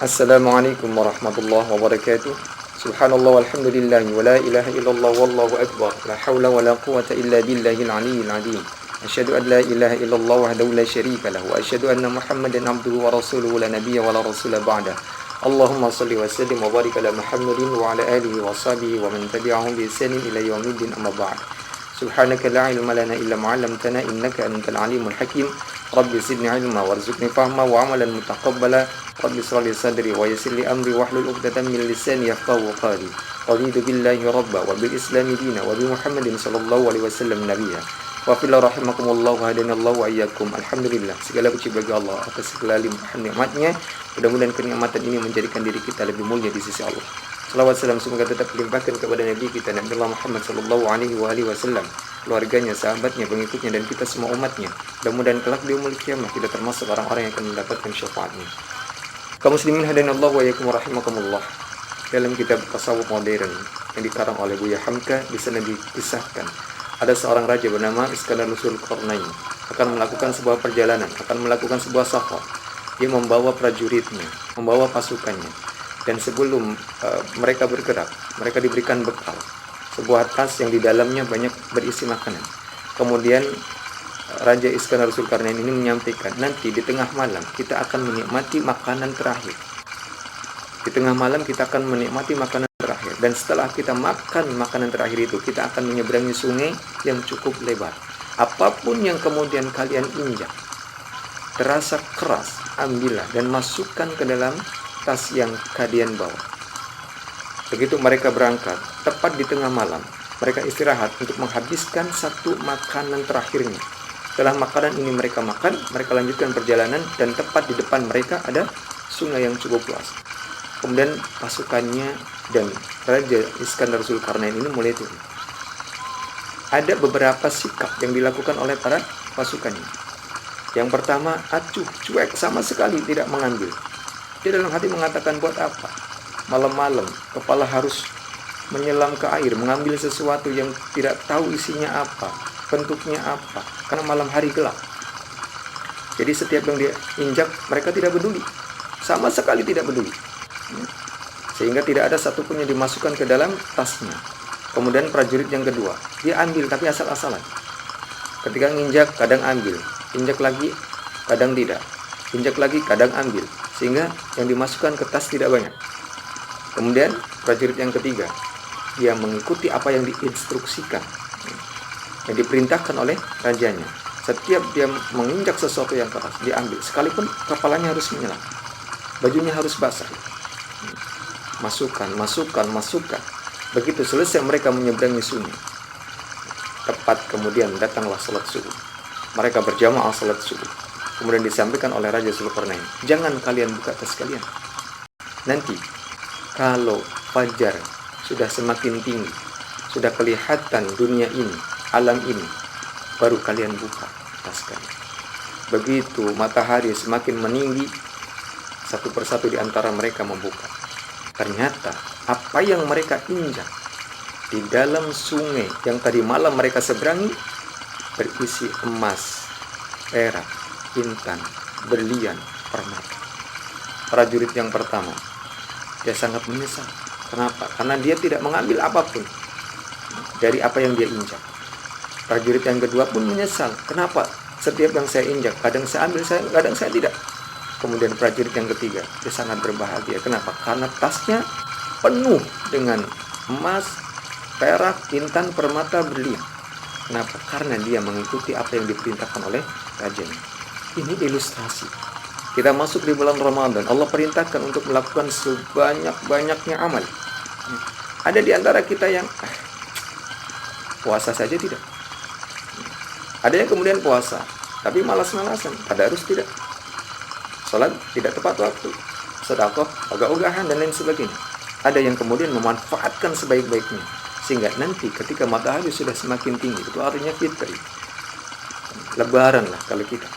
Assalamualaikum warahmatullahi wabarakatuh. Subhanallah walhamdulillah wa la ilaha illallah wallahu akbar. La hawla wa la quwata illa billahil aliyyil azim. Asyhadu an la ilaha illallah wahdahu la syarika lahu wa asyhadu anna Muhammadan abduhu wa rasuluhu la nabiyya wa la rasula ba'da. Allahumma shalli wa sallim wa barik ala Muhammadin wa ala alihi wa sahbihi wa man tabi'ahum bi ihsanin ila yaumiddin amma ba'd. Subhanaka la ilma lana illa ma 'allamtana innaka antal alimul hakim. Rabbi zidni ilma warzuqni fahma wa amalan mutaqabbala. Rabbi shrah li sadri wa yassir li amri wahlul 'uqdatam min lisani yafqahu qawli. Raditu billahi rabba wa bil islami dina wa bi Muhammadin sallallahu alaihi wasallam nabiyya. Wa fil rahimakumullah wa hadanallahu wa iyyakum. Alhamdulillah, segala puji bagi Allah atas segala limpahan nikmatnya. Mudah-mudahan kenikmatan ini menjadikan diri kita lebih mulia di sisi Allah. Salawat salam semoga tetap dilimpahkan kepada Nabi kita Nabi Muhammad sallallahu alaihi wasallam, keluarganya, sahabatnya, pengikutnya, dan kita semua umatnya. Mudah-mudahan kelak di yaumul qiyamah kita termasuk orang-orang yang akan mendapatkan syafaatnya. Kaum muslimin hadanallahu wa iyyakum rahimakumullah. Dalam kitab tasawuf modern yang dikarang oleh Buya Hamka, di sana dikisahkan ada seorang raja bernama Iskandar Dzulqarnain akan melakukan sebuah perjalanan, akan melakukan sebuah safar. Dia membawa prajuritnya, membawa pasukannya. Dan sebelum mereka bergerak, mereka diberikan bekal, sebuah tas yang di dalamnya banyak berisi makanan. Kemudian Raja Iskandar Dzulqarnain ini menyampaikan, nanti di tengah malam kita akan menikmati makanan terakhir. Di tengah malam kita akan menikmati makanan terakhir. Dan setelah kita makan makanan terakhir itu, kita akan menyeberangi sungai yang cukup lebar. Apapun yang kemudian kalian injak, terasa keras, ambillah dan masukkan ke dalam tas yang kalian bawa. Begitu mereka berangkat, tepat di tengah malam, mereka istirahat untuk menghabiskan satu makanan terakhirnya. Setelah makanan ini mereka makan, mereka lanjutkan perjalanan, dan tepat di depan mereka ada sungai yang cukup luas. Kemudian pasukannya dan Raja Iskandar Dzulqarnain ini mulai turun. Ada beberapa sikap yang dilakukan oleh para pasukannya. Yang pertama, acuh, cuek, sama sekali tidak mengambil. Dia dalam hati mengatakan, buat apa? Malam-malam, kepala harus menyelam ke air, mengambil sesuatu yang tidak tahu isinya apa, bentuknya apa, karena malam hari gelap. Jadi setiap yang dia injak, mereka tidak peduli. Sama sekali tidak peduli. Sehingga tidak ada satupun yang dimasukkan ke dalam tasnya. Kemudian prajurit yang kedua, dia ambil tapi asal-asalan. Ketika nginjak, kadang ambil. Injak lagi, kadang tidak. Injak lagi, kadang ambil. Sehingga yang dimasukkan ke tas tidak banyak. Kemudian prajurit yang ketiga, dia mengikuti apa yang diinstruksikan, yang diperintahkan oleh rajanya. Setiap dia menginjak sesuatu yang keras, dia ambil. Sekalipun kepalanya harus menyelam, bajunya harus basah. Masukkan. Begitu selesai mereka menyeberangi sungai, tepat kemudian datanglah salat subuh. Mereka berjamaah salat subuh. Kemudian disampaikan oleh Raja Dzulqarnain, jangan kalian buka tas kalian. Nanti kalau fajar sudah semakin tinggi, sudah kelihatan dunia ini, alam ini, baru kalian buka tas kalian. Begitu matahari semakin meninggi, satu persatu di antara mereka membuka. Ternyata apa yang mereka injak di dalam sungai yang tadi malam mereka seberangi berisi emas, perak, intan, berlian, permata. Prajurit yang pertama, dia sangat menyesal. Kenapa? Karena dia tidak mengambil apapun dari apa yang dia injak. Prajurit yang kedua pun menyesal. Kenapa? Setiap yang saya injak, kadang saya ambil, kadang saya tidak. Kemudian prajurit yang ketiga, dia sangat berbahagia. Kenapa? Karena tasnya penuh dengan emas, perak, intan, permata, berlian. Kenapa? Karena dia mengikuti apa yang diperintahkan oleh rajanya. Ini ilustrasi. Kita masuk di bulan Ramadan. Allah perintahkan untuk melakukan sebanyak-banyaknya amal. Ada di antara kita yang puasa saja tidak. Ada yang kemudian puasa, tapi malas-malasan. Tadarus tidak. Salat tidak tepat waktu. Sedekah ogah-ogahan dan lain sebagainya. Ada yang kemudian memanfaatkan sebaik-baiknya. Sehingga nanti ketika matahari sudah semakin tinggi, itu artinya fitri. Lebaran lah kalau kita.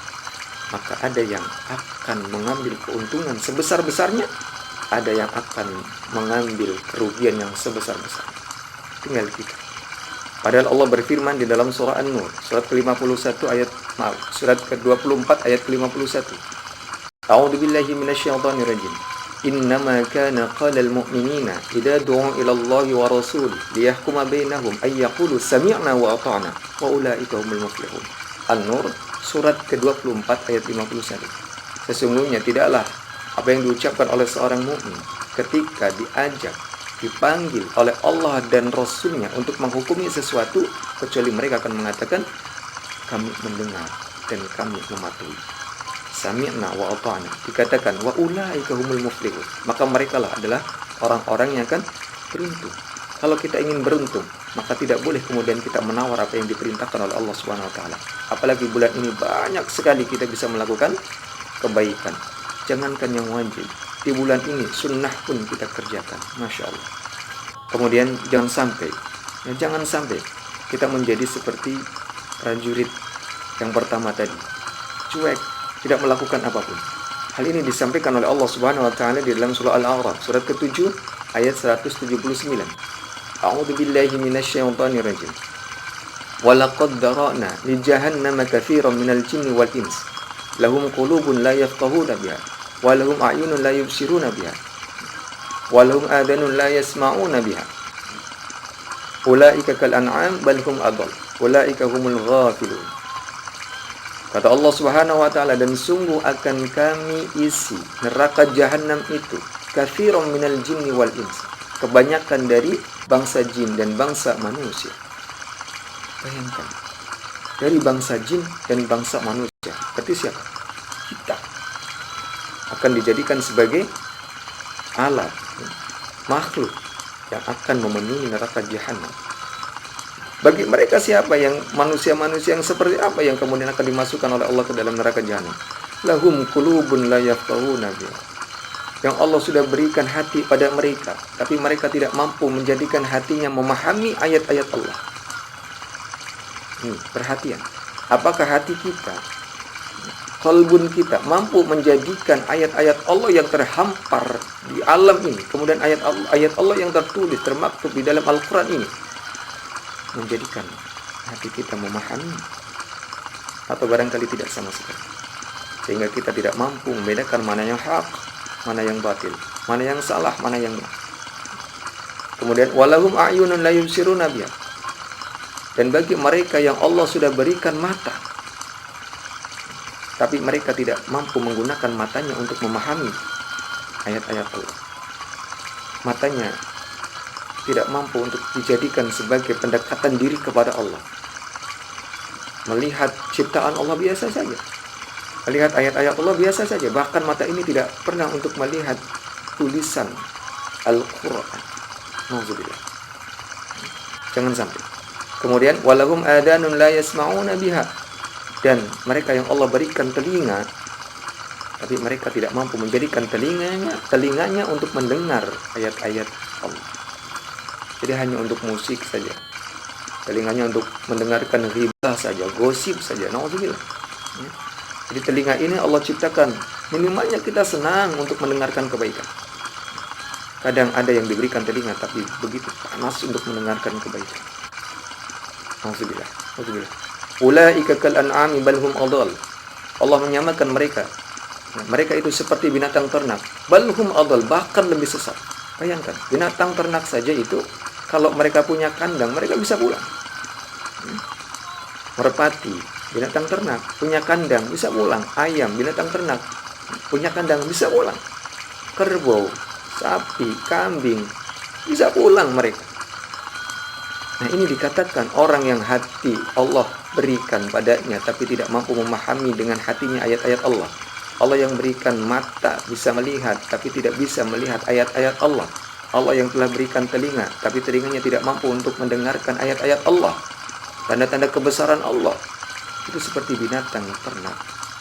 Maka ada yang akan mengambil keuntungan sebesar-besarnya, ada yang akan mengambil kerugian yang sebesar-besarnya. Tinggal kita. Padahal Allah berfirman di dalam surah An-Nur, surat ke-51 ayat surat ke-24 ayat ke-51. A'udzubillahi minasyaitonir rajim. Innama kana qalal mu'minina idza du'u ila Allah wa rasulih liyahkuma bainahum ay yaqulu sami'na wa ata'na wa ulaika humul muflihun. An-Nur surat ke-24 ayat 51. Sesungguhnya tidaklah apa yang diucapkan oleh seorang mukmin ketika dipanggil oleh Allah dan Rasulnya untuk menghukumi sesuatu, kecuali mereka akan mengatakan kami mendengar dan kami mematuhi. Sami'na wa ata'na, dikatakan wa ulaika humul muflihun, maka merekalah adalah orang-orang yang akan beruntung. Kalau kita ingin beruntung, maka tidak boleh kemudian kita menawar apa yang diperintahkan oleh Allah Subhanahu wa taala. Apalagi bulan ini banyak sekali kita bisa melakukan kebaikan. Jangankan yang wajib, di bulan ini sunnah pun kita kerjakan. Masya Allah. Kemudian jangan sampai kita menjadi seperti prajurit yang pertama tadi, cuek, tidak melakukan apapun. Hal ini disampaikan oleh Allah Subhanahu wa taala di dalam surah Al-A'raf surat ke-7 ayat 179. A'udzu billahi minasyaitonir rajim. Wa laqad dara'na li jahannama katsiran minal jinni wal ins. Lahum qulubun la yafqahuna biha wa lahum a'yunun la yubsiruna biha wa lahum adhanun la yasma'una biha. Ulaika kal an'am bal hum adall. Ulaika humul ghafilun. Kata Allah Subhanahu wa taala, dan sungguh akan kami isi neraka jahanam itu katsiran minal jinni wal ins, kebanyakan dari bangsa jin dan bangsa manusia. Bayangkan, dari bangsa jin dan bangsa manusia. Berarti siapa? Kita akan dijadikan sebagai alat, makhluk yang akan memenuhi neraka jahanam. Bagi mereka siapa yang manusia-manusia yang seperti apa yang kemudian akan dimasukkan oleh Allah ke dalam neraka jahanam? Lahum qulubun la yafqahuna biha. Yang Allah sudah berikan hati pada mereka, tapi mereka tidak mampu menjadikan hatinya memahami ayat-ayat Allah. Perhatian. Apakah hati kita, qalbun kita mampu menjadikan ayat-ayat Allah yang terhampar di alam ini, kemudian ayat Allah yang tertulis, termaktub di dalam Al-Quran ini, menjadikan hati kita memahami, atau barangkali tidak sama sekali, sehingga kita tidak mampu membedakan mana yang hak, mana yang batil, mana yang salah, mana yang benar. Kemudian walahum a'yunun la yubsiruna biha, dan bagi mereka yang Allah sudah berikan mata, tapi mereka tidak mampu menggunakan matanya untuk memahami ayat-ayat Allah. Matanya tidak mampu untuk dijadikan sebagai pendekatan diri kepada Allah. Melihat ciptaan Allah biasa saja, melihat ayat-ayat Allah biasa saja. Bahkan mata ini tidak pernah untuk melihat tulisan Al-Quran. Nauzubillah. Jangan sampai. Kemudian walahum adanun la yasma'una biha, dan mereka yang Allah berikan telinga, tapi mereka tidak mampu menjadikan telinganya untuk mendengar ayat-ayat Allah. Jadi hanya untuk musik saja, telinganya untuk mendengarkan ghibah saja, gosip saja. Nauzubillah. Jadi telinga ini Allah ciptakan minimalnya kita senang untuk mendengarkan kebaikan. Kadang ada yang diberikan telinga tapi begitu panas untuk mendengarkan kebaikan. Nauzubillah. Ulaika kal an'ami bal hum adall. Allah menyamakan mereka. Mereka itu seperti binatang ternak. Bal hum adall, bahkan lebih sesat. Bayangkan, binatang ternak saja itu kalau mereka punya kandang, mereka bisa pulang. Merpati, binatang ternak, punya kandang, bisa pulang. Ayam, binatang ternak, punya kandang, bisa pulang. Kerbau, sapi, kambing, bisa pulang mereka. Nah, ini dikatakan orang yang hati Allah berikan padanya, tapi tidak mampu memahami dengan hatinya ayat-ayat Allah. Allah yang berikan mata bisa melihat, tapi tidak bisa melihat ayat-ayat Allah. Allah yang telah berikan telinga, tapi telinganya tidak mampu untuk mendengarkan ayat-ayat Allah, tanda-tanda kebesaran Allah. Itu seperti binatang ternak,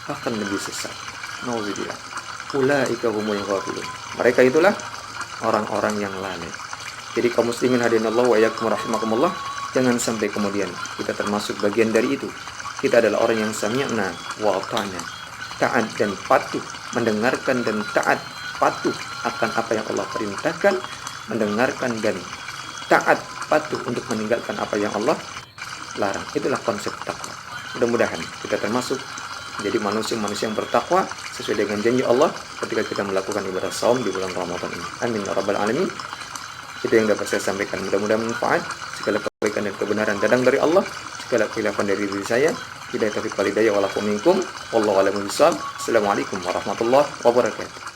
bahkan lebih sesat. Nauzubillah. Ulaika humul ghafilun. Mereka itulah orang-orang yang lalai. Jadi kaum muslimin hadinallahu wa iyyakum rahimakumullah, jangan sampai kemudian kita termasuk bagian dari itu. Kita adalah orang yang sami'na wa ata'na, taat dan patuh, mendengarkan dan taat patuh akan apa yang Allah perintahkan, mendengarkan dan taat patuh untuk meninggalkan apa yang Allah larang. Itulah konsep takwa. Mudah-mudahan kita termasuk menjadi manusia-manusia yang bertakwa sesuai dengan janji Allah ketika kita melakukan ibadah saum di bulan Ramadan ini. Amin ya rabbal alamin. Itu yang dapat saya sampaikan. Mudah-mudahan manfaat. Segala kebaikan dan kebenaran datang dari Allah. Segala khilafan dari diri saya. Hidayah taufik walhidayah walakum minkum. Wallahu a'lam bishawab. Assalamualaikum warahmatullahi wabarakatuh.